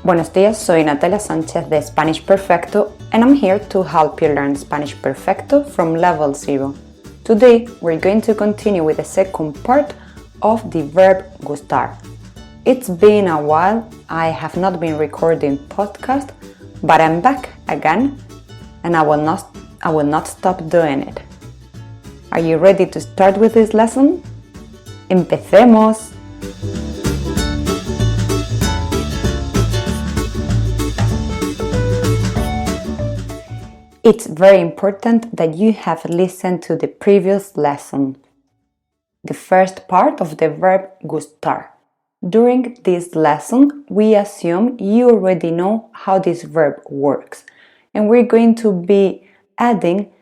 Buenos días, soy Natalia Sánchez de Spanish-Perfecto and I'm here to help you learn Spanish-Perfecto from level 0. Today we're going to continue with the second part of the verb gustar. It's been a while, I have not been recording podcast, but I'm back again and I will not stop doing it. Are you ready to start with this lesson? ¡Empecemos! It's very important that you have listened to the previous lesson, the first part of the verb gustar. During this lesson, we assume you already know how this verb works, and we're going to be adding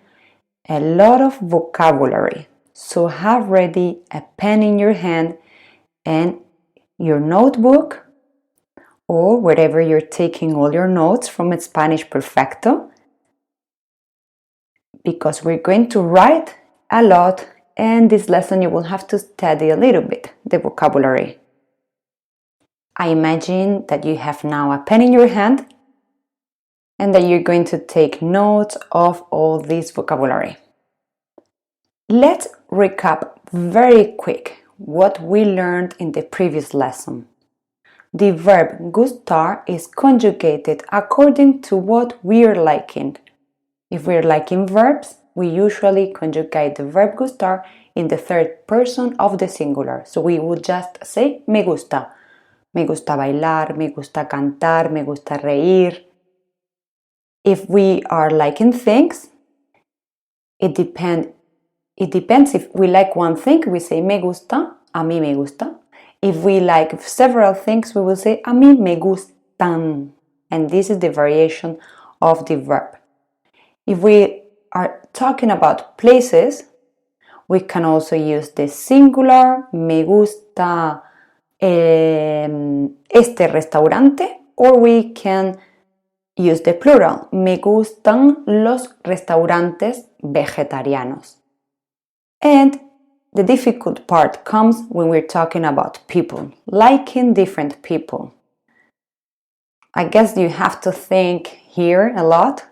a lot of vocabulary. So have ready a pen in your hand and your notebook, or wherever you're taking all your notes from Spanish-Perfecto, because we're going to write a lot, and this lesson you will have to study a little bit the vocabulary. I imagine that you have now a pen in your hand and that you're going to take notes of all this vocabulary. Let's recap very quick what we learned in the previous lesson. The verb gustar is conjugated according to what we're liking. If we're liking verbs, we usually conjugate the verb gustar in the third person of the singular. So we would just say me gusta. Me gusta bailar, me gusta cantar, me gusta reír. If we are liking things, it depends if we like one thing, we say me gusta, a mí me gusta. If we like several things, we will say a mí me gustan. And this is the variation of the verb. If we are talking about places, we can also use the singular, me gusta este restaurante, or we can use the plural, me gustan los restaurantes vegetarianos. And the difficult part comes when we're talking about people, liking different people. I guess you have to think here a lot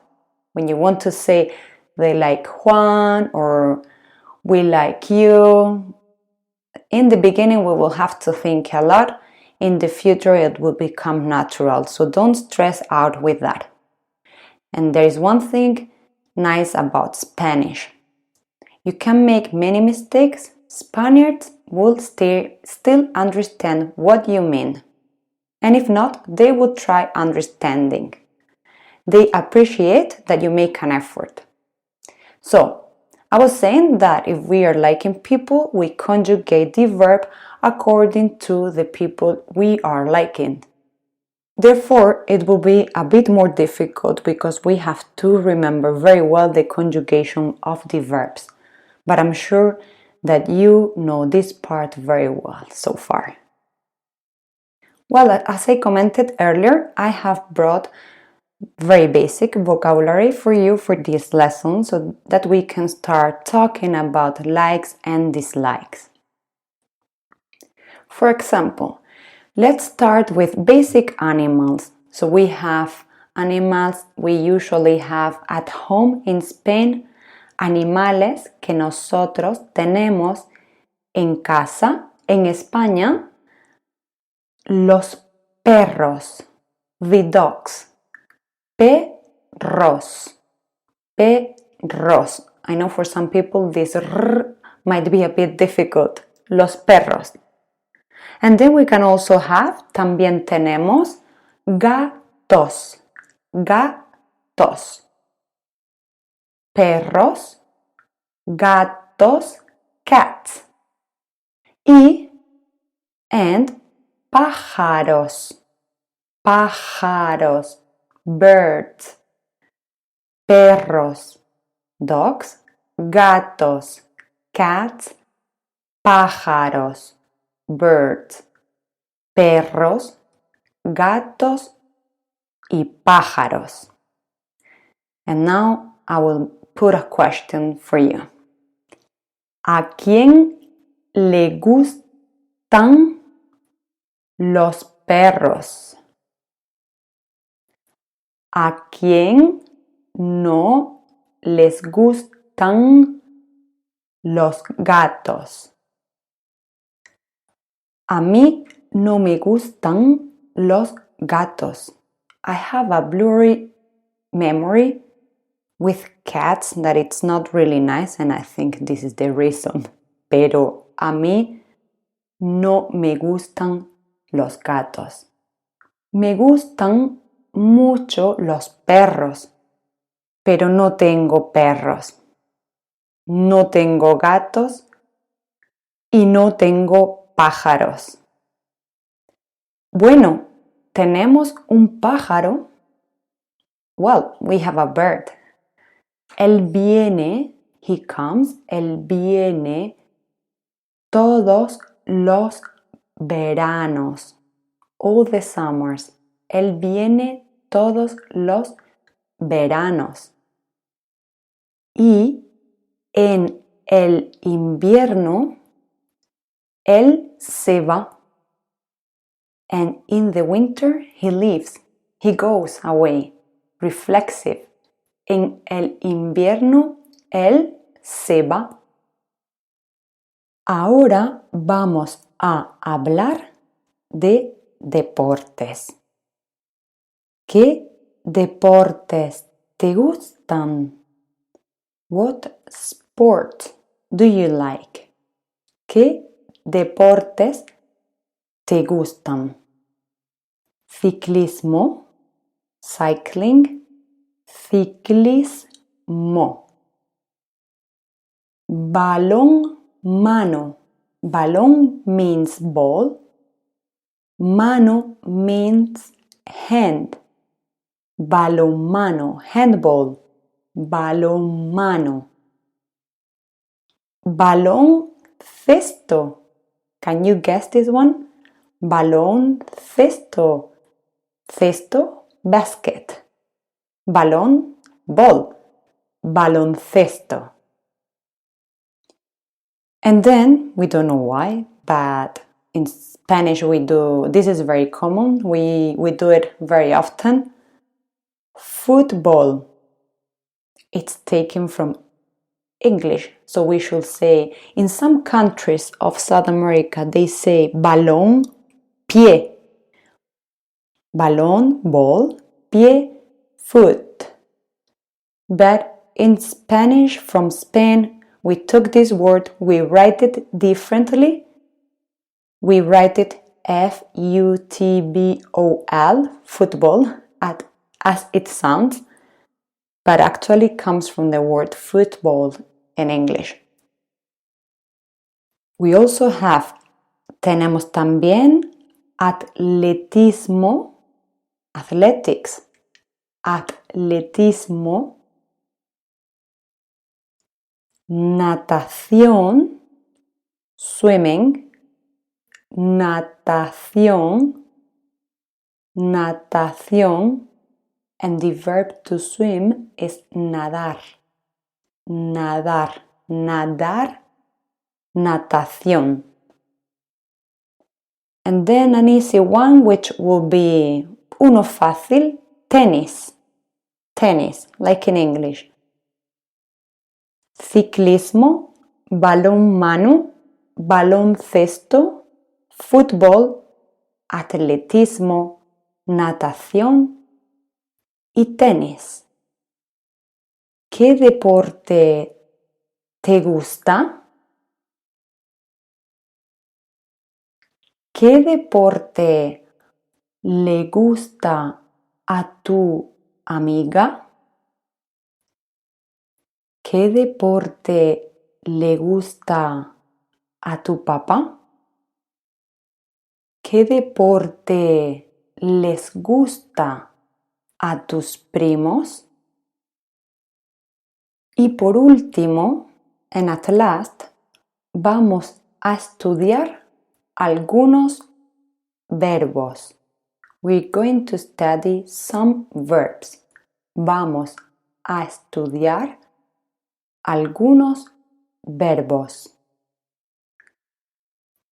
when you want to say they like Juan or we like you. In the beginning, we will have to think a lot. In the future, it will become natural. So don't stress out with that. And there is one thing nice about Spanish. You can make many mistakes. Spaniards will still understand what you mean. And if not, they will try understanding. They appreciate that you make an effort. So, I was saying that if we are liking people, we conjugate the verb according to the people we are liking. Therefore, it will be a bit more difficult because we have to remember very well the conjugation of the verbs. But I'm sure that you know this part very well so far. Well, as I commented earlier, I have brought very basic vocabulary for you for this lesson so that we can start talking about likes and dislikes. For example, let's start with basic animals. So we have animals we usually have at home in Spain, animales que nosotros tenemos en casa en España, los perros, the dogs. Perros. Perros. I know for some people this r might be a bit difficult. Los perros. And then we can also have, también tenemos, gatos. Gatos. Perros, gatos, cats. And pájaros. Pájaros. Birds, perros, dogs, gatos, cats, pájaros, birds, perros, gatos y pájaros. And now I will put a question for you. ¿A quién le gustan los perros? ¿A quién no les gustan los gatos? A mí no me gustan los gatos. I have a blurry memory with cats that it's not really nice, and I think this is the reason. Pero a mí no me gustan los gatos. Me gustan mucho los perros, pero no tengo perros. No tengo gatos y no tengo pájaros. Bueno, tenemos un pájaro. Well, we have a bird. Él viene, he comes, él viene todos los veranos. All the summers. Él viene todos los veranos. Y en el invierno, él se va. And in the winter, he leaves. He goes away. Reflexive. En el invierno, él se va. Ahora vamos a hablar de deportes. ¿Qué deportes te gustan? What sport do you like? ¿Qué deportes te gustan? Ciclismo, cycling, ciclismo. Balón mano. Balón means ball. Mano means hand. Balonmano, handball. Balonmano. Baloncesto. Can you guess this one? Baloncesto. Cesto, basket. Balón, ball. Baloncesto. And then, we don't know why, but in Spanish we do, this is very common, we do it very often. Football. It's taken from English, so we should say, in some countries of South America, they say balón, pie. Balón, ball, pie, foot. But in Spanish from Spain, we took this word, we write it differently. We write it F-U-T-B-O-L, football, as it sounds, but actually comes from the word football in English. We also have, tenemos también atletismo, athletics, atletismo, natación, swimming, natación, natación, and the verb to swim is nadar, nadar, nadar, natación. And then an easy one, which will be uno fácil, tenis, tennis, like in English. Ciclismo, balonmano, baloncesto, fútbol, atletismo, natación y tenis. ¿Qué deporte te gusta? ¿Qué deporte le gusta a tu amiga? ¿Qué deporte le gusta a tu papá? ¿Qué deporte les gusta a tus primos? Y por último, and at last, vamos a estudiar algunos verbos. We're going to study some verbs. Vamos a estudiar algunos verbos.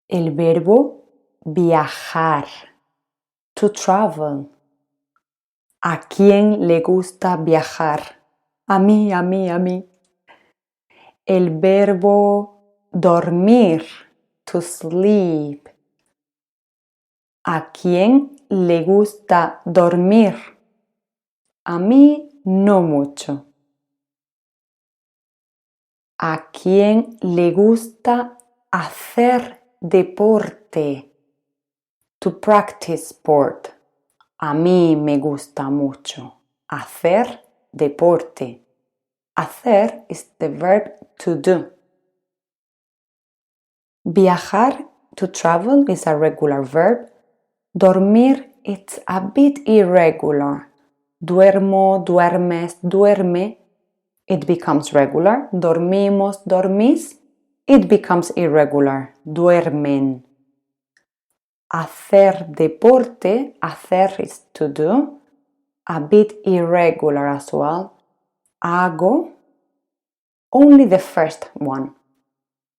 El verbo viajar, to travel. ¿A quién le gusta viajar? A mí, a mí, a mí. El verbo dormir, to sleep. ¿A quién le gusta dormir? A mí no mucho. ¿A quién le gusta hacer deporte? To practice sport. A mí me gusta mucho hacer deporte. Hacer is the verb to do. Viajar, to travel, is a regular verb. Dormir, it's a bit irregular. Duermo, duermes, duerme, it becomes regular. Dormimos, dormís, it becomes irregular. Duermen. Hacer deporte, hacer is to do, a bit irregular as well. Hago, only the first one.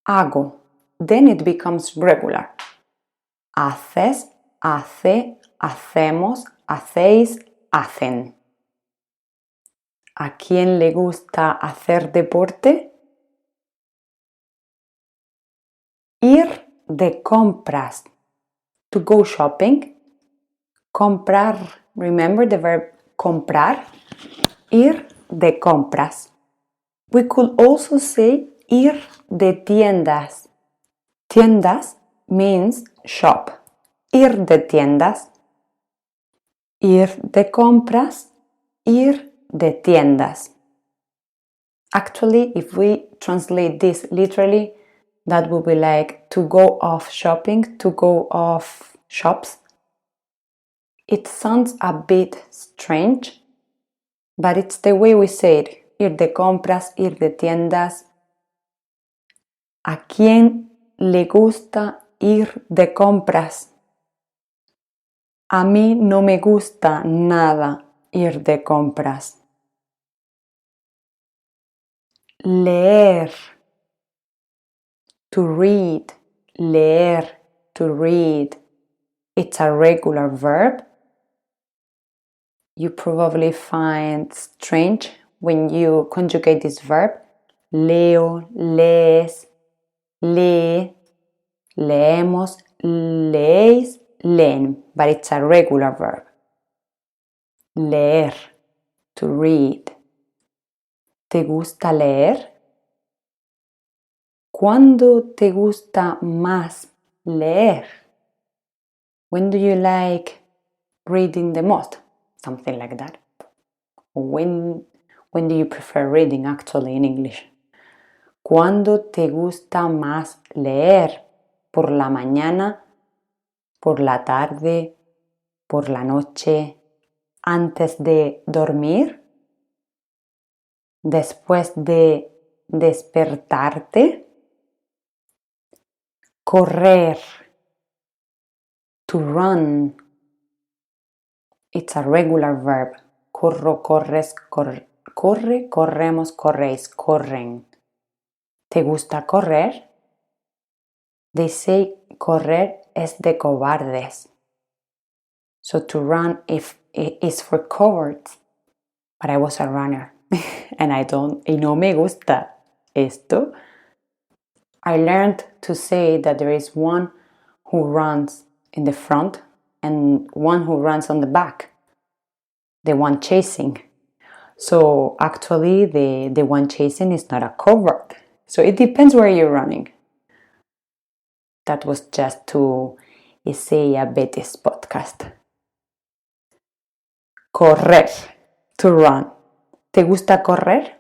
Hago, then it becomes regular. Haces, hace, hacemos, hacéis, hacen. ¿A quién le gusta hacer deporte? Ir de compras. To go shopping. Comprar. Remember the verb comprar? Ir de compras. We could also say ir de tiendas. Tiendas means shop. Ir de tiendas. Ir de compras. Ir de tiendas. Actually, if we translate this literally, that would be like to go off shopping, to go off shops. It sounds a bit strange, but it's the way we say it. Ir de compras, ir de tiendas. ¿A quién le gusta ir de compras? A mí no me gusta nada ir de compras. Leer. To read. Leer. To read. It's a regular verb. You probably find strange when you conjugate this verb. Leo, lees, lee, leemos, leéis, leen. But it's a regular verb. Leer. To read. ¿Te gusta leer? ¿Cuándo te gusta más leer? When do you like reading the most? Something like that. When do you prefer reading actually in English? ¿Cuándo te gusta más leer? ¿Por la mañana? ¿Por la tarde? ¿Por la noche? ¿Antes de dormir? ¿Después de despertarte? Correr. To run. It's a regular verb. Corro, corres, corre, corremos, corréis, corren. ¿Te gusta correr? They say correr es de cobardes. So to run is for cowards. But I was a runner. And y no me gusta esto. I learned to say that there is one who runs in the front and one who runs on the back. The one chasing. So actually the one chasing is not a coward. So it depends where you're running. That was just to say a Betis podcast. Correr. To run. ¿Te gusta correr?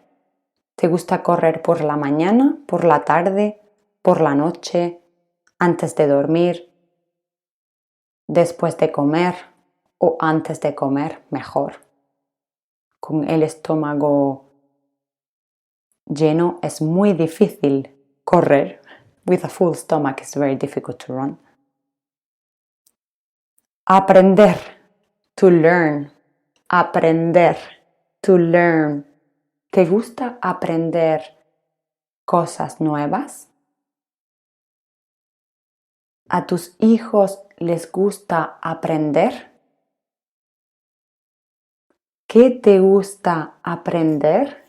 ¿Te gusta correr por la mañana, por la tarde, por la noche, antes de dormir, después de comer o antes de comer? Mejor. Con el estómago lleno es muy difícil correr. With a full stomach it's very difficult to run. Aprender. To learn. Aprender. To learn. ¿Te gusta aprender cosas nuevas? ¿A tus hijos les gusta aprender? ¿Qué te gusta aprender?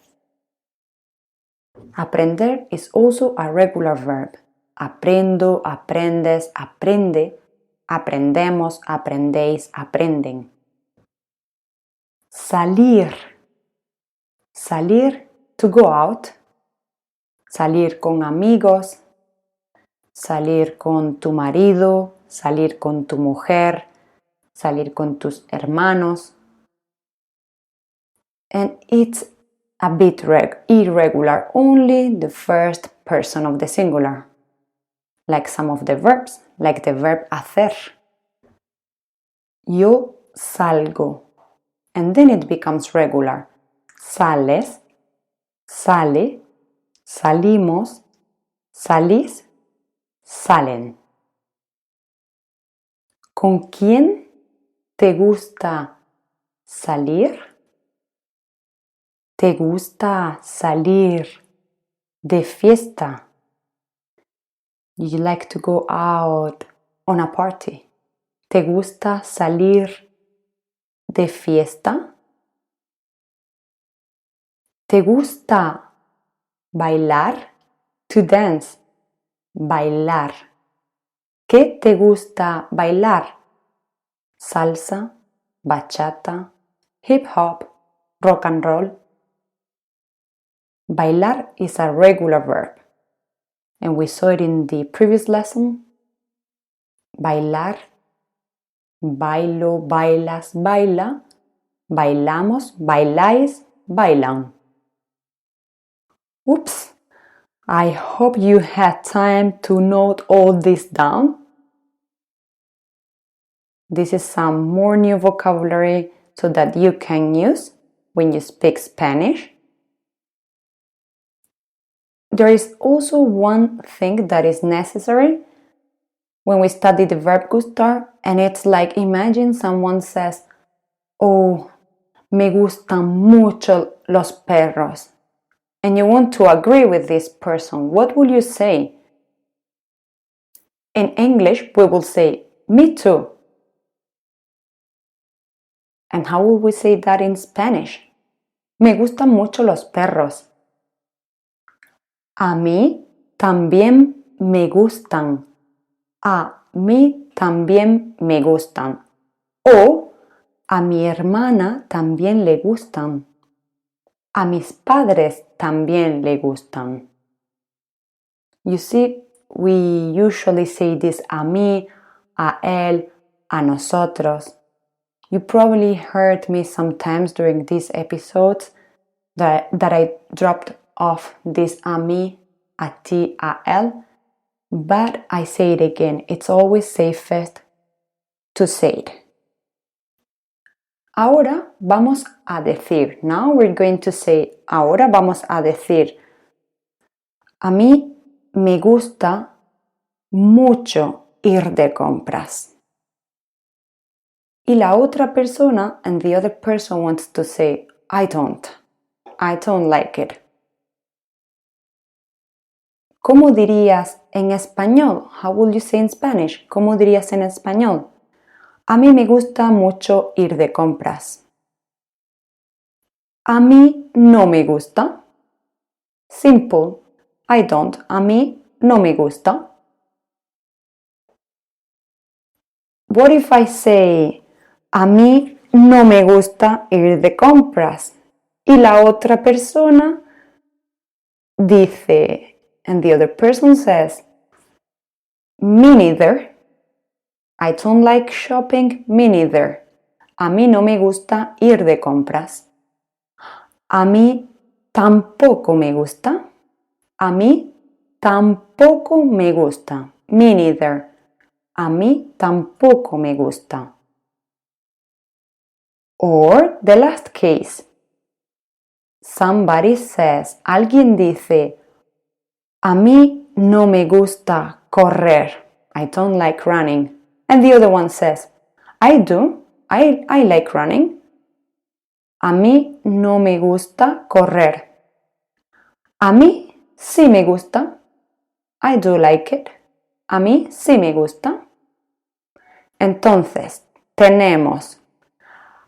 Aprender is also a regular verb. Aprendo, aprendes, aprende, aprendemos, aprendéis, aprenden. Salir. Salir, to go out. Salir con amigos. Salir con tu marido. Salir con tu mujer. Salir con tus hermanos. And it's a bit irregular, only the first person of the singular. Like some of the verbs, like the verb hacer. Yo salgo. And then it becomes regular. Sales, sale, salimos, salís, salen. ¿Con quién te gusta salir? ¿Te gusta salir de fiesta? You like to go out on a party. ¿Te gusta salir de fiesta? ¿Te gusta bailar? To dance. Bailar. ¿Qué te gusta bailar? Salsa, bachata, hip hop, rock and roll. Bailar is a regular verb. And we saw it in the previous lesson. Bailar, bailo, bailas, baila, bailamos, bailáis, bailan. Oops! I hope you had time to note all this down. This is some more new vocabulary so that you can use when you speak Spanish. There is also one thing that is necessary when we study the verb gustar, and it's like, imagine someone says, "Oh, me gustan mucho los perros," and you want to agree with this person. What will you say? In English, we will say, "Me too." And how will we say that in Spanish? Me gustan mucho los perros. A mí también me gustan. A mí también me gustan. O a mi hermana también le gustan. A mis padres también le gustan. You see, we usually say this a mí, a él, a nosotros. You probably heard me sometimes during these episodes that I dropped off this a mí, a ti, a él. But I say it again, it's always safest to say it. Ahora vamos a decir. Now we're going to say, ahora vamos a decir. A mí me gusta mucho ir de compras. Y la otra persona, and the other person wants to say, I don't like it. ¿Cómo dirías en español? How would you say in Spanish? ¿Cómo dirías en español? A mí me gusta mucho ir de compras. A mí no me gusta. Simple. I don't. A mí no me gusta. What if I say, a mí no me gusta ir de compras? Y la otra persona dice, and the other person says, me neither. I don't like shopping, me neither. A mí no me gusta ir de compras. A mí tampoco me gusta. A mí tampoco me gusta. Me neither. A mí tampoco me gusta. Or the last case. Somebody says, alguien dice, a mí no me gusta correr. I don't like running. And the other one says, I do. I like running. A mí no me gusta correr. A mí sí me gusta. I do like it. A mí sí me gusta. Entonces, tenemos,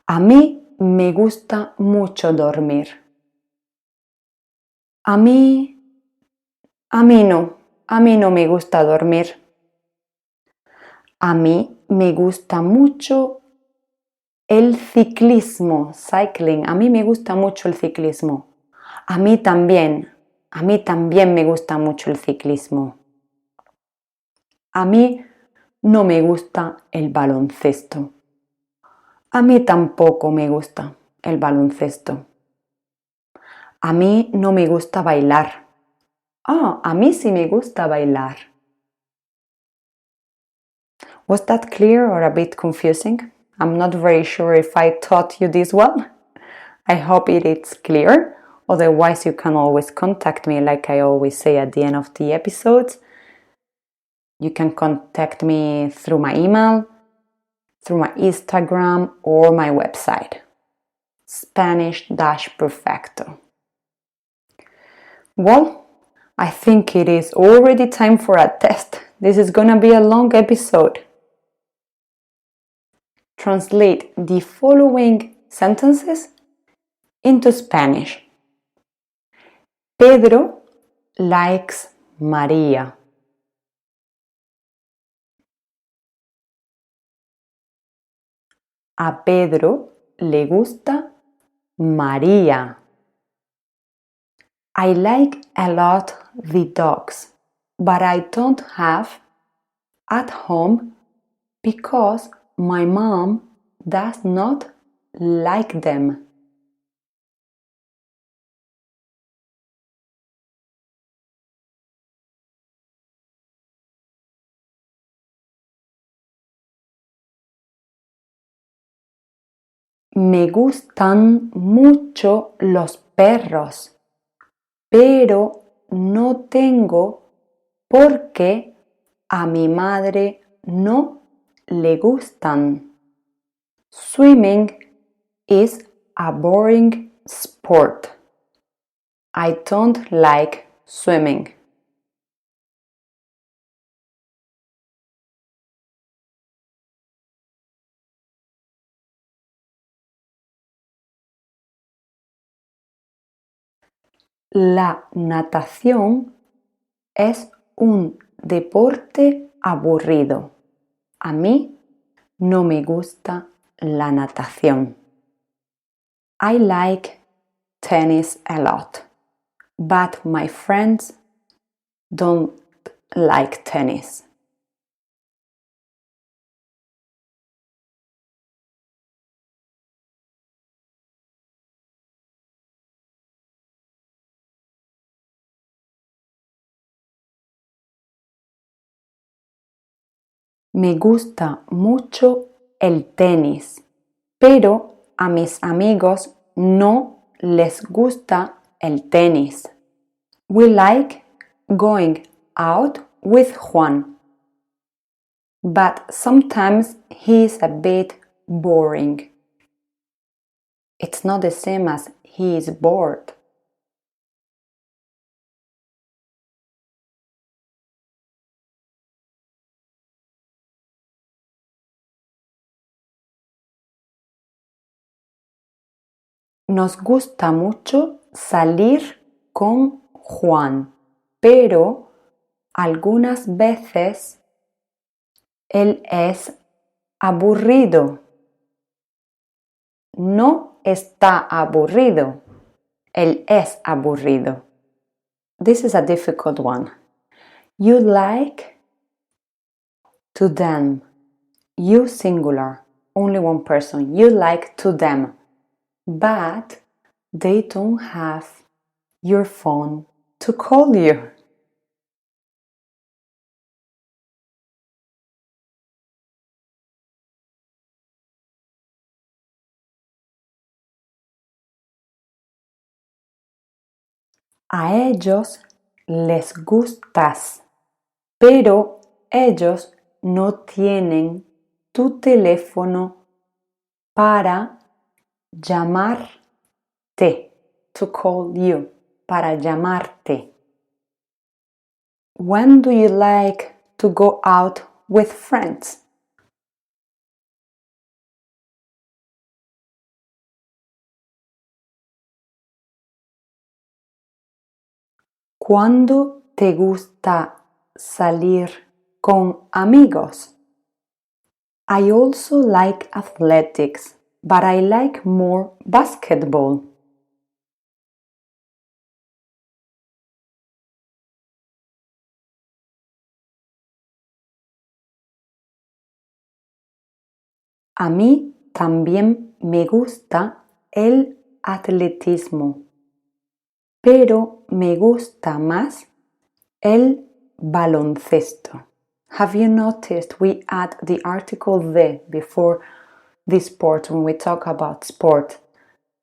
a mí me gusta mucho dormir. A mí no me gusta dormir. A mí me gusta mucho el ciclismo, cycling. A mí me gusta mucho el ciclismo. A mí también me gusta mucho el ciclismo. A mí no me gusta el baloncesto. A mí tampoco me gusta el baloncesto. A mí no me gusta bailar. A mí sí me gusta bailar. Was that clear or a bit confusing? I'm not very sure if I taught you this well. I hope it is clear. Otherwise, you can always contact me, like I always say at the end of the episodes. You can contact me through my email, through my Instagram, or my website, Spanish-Perfecto. Well, I think it is already time for a test. This is gonna be a long episode. Translate the following sentences into Spanish. Pedro likes María. A Pedro le gusta María. I like a lot the dogs, but I don't have at home because my mom does not like them. Me gustan mucho los perros, pero no tengo porque a mi madre no le gustan. Swimming is a boring sport. I don't like swimming. La natación es un deporte aburrido. A mí no me gusta la natación. I like tennis a lot, but my friends don't like tennis. Me gusta mucho el tenis, pero a mis amigos no les gusta el tenis. We like going out with Juan, but sometimes he's a bit boring. It's not the same as he is bored. Nos gusta mucho salir con Juan, pero algunas veces él es aburrido. No está aburrido. Él es aburrido. This is a difficult one. You like to them. You singular. Only one person. You like to them. But they don't have your phone to call you. A ellos les gustas, pero ellos no tienen tu teléfono para llamarte, to call you, para llamarte. When do you like to go out with friends? ¿Cuándo te gusta salir con amigos? I also like athletics, but I like more basketball. A mí también me gusta el atletismo, pero me gusta más el baloncesto. Have you noticed we add the article de before the sport when we talk about sport?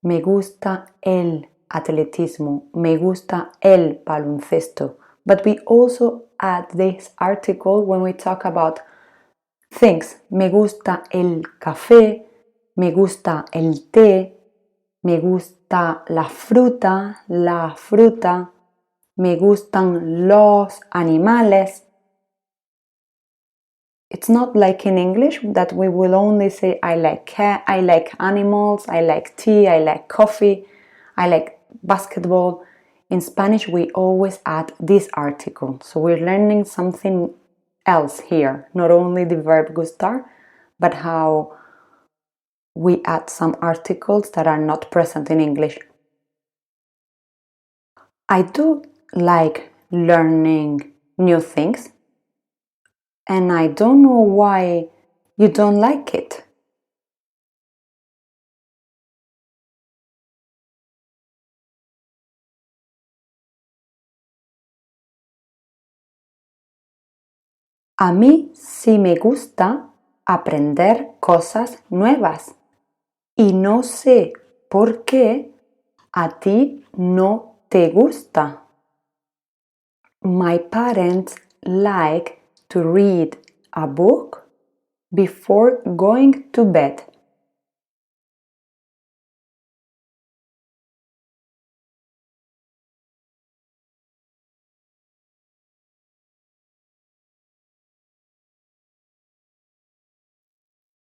Me gusta el atletismo, me gusta el baloncesto. But we also add this article when we talk about things. Me gusta el café, me gusta el té, me gusta la fruta, me gustan los animales. It's not like in English that we will only say I like cat, I like animals, I like tea, I like coffee, I like basketball. In Spanish we always add this article. So we're learning something else here, not only the verb gustar, but how we add some articles that are not present in English. I do like learning new things, and I don't know why you don't like it. A mí sí me gusta aprender cosas nuevas y no sé por qué a ti no te gusta. My parents like to read a book before going to bed.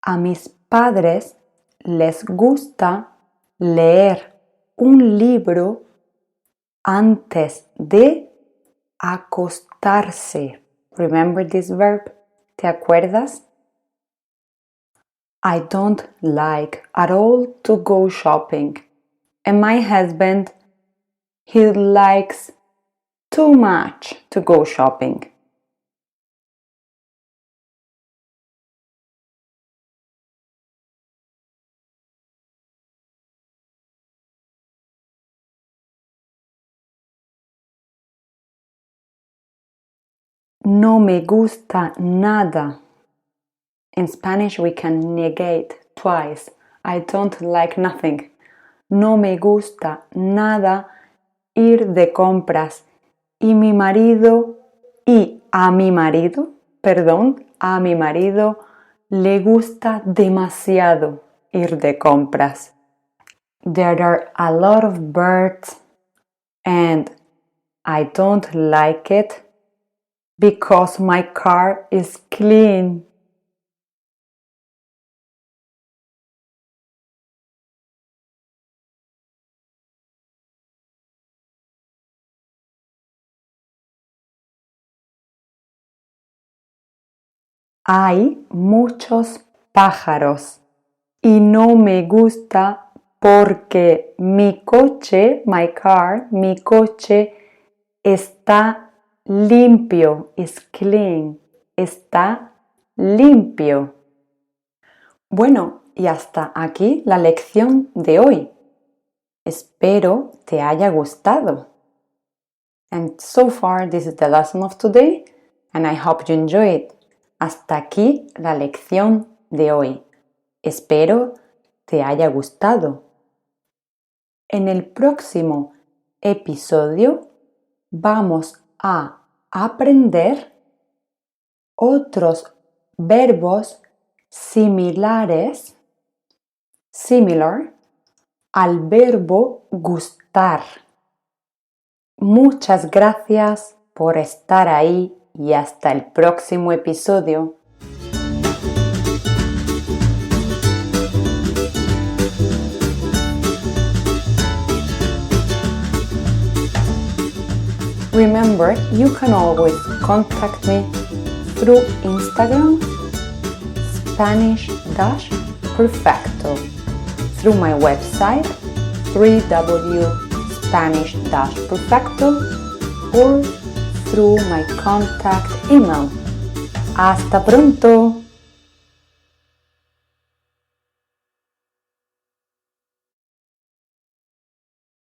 A mis padres les gusta leer un libro antes de acostarse. Remember this verb? ¿Te acuerdas? I don't like at all to go shopping. And my husband, he likes too much to go shopping. No me gusta nada. In Spanish we can negate twice. I don't like nothing. No me gusta nada ir de compras. Y a mi marido le gusta demasiado ir de compras. There are a lot of birds and I don't like it because my car is clean. Hay muchos pájaros y no me gusta porque mi coche está limpio, is clean, está limpio. Bueno, y hasta aquí la lección de hoy. Espero te haya gustado. And so far this is the lesson of today and I hope you enjoy it. Hasta aquí la lección de hoy. Espero te haya gustado. En el próximo episodio vamos a aprender otros verbos similares, similar, al verbo gustar. Muchas gracias por estar ahí y hasta el próximo episodio. Remember, you can always contact me through Instagram, Spanish-Perfecto, through my website, www.spanish-perfecto, or through my contact email. ¡Hasta pronto!